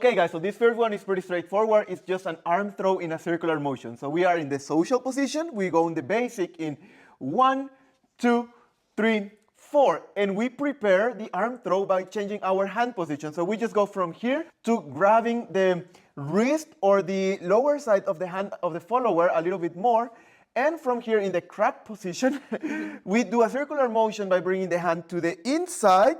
Okay guys, so this first one is pretty straightforward. It's just an arm throw in a circular motion. So we are in the social position. We go in the basic in 1, 2, 3, 4. And we prepare the arm throw by changing our hand position. So we just go from here to grabbing the wrist or the lower side of the hand of the follower a little bit more. And from here in the crab position, we do a circular motion by bringing the hand to the inside,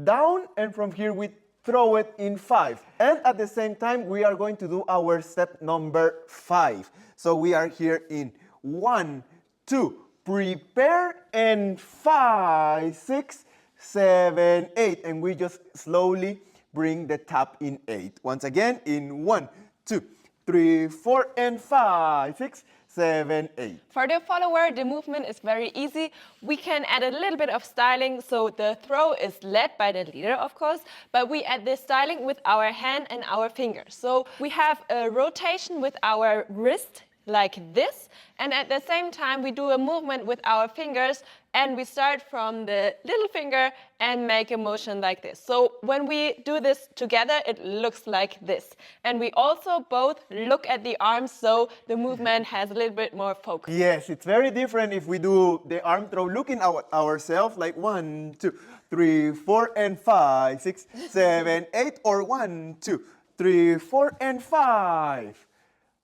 down, and from here we throw it in 5. And at the same time, we are going to do our step number 5. So we are here in 1, 2, prepare, and 5, 6, 7, 8. And we just slowly bring the tap in 8. Once again, in 1, 2, 3, 4, and 5, 6, 7, 8. For the follower, the movement is very easy. We can add a little bit of styling, so the throw is led by the leader, of course, but we add this styling with our hand and our fingers. So we have a rotation with our wrist, like this, and at the same time we do a movement with our fingers, and we start from the little finger and make a motion like this. So when we do this together, it looks like this. And we also both look at the arms, so the movement has a little bit more focus. Yes, it's very different if we do the arm throw looking at ourselves, like 1, 2, 3, 4, and 5, 6, 7, 8, or 1, 2, 3, 4, and 5.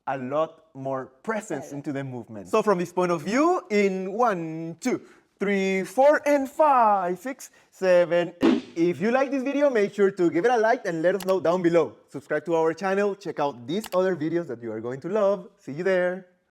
A lot more presence into the movement. So from this point of view, in 1, 2, 3, 4, and 5, 6, 7, 8. If you like this video, make sure to give it a like and let us know down below. Subscribe to our channel, check out these other videos that you are going to love. See you there.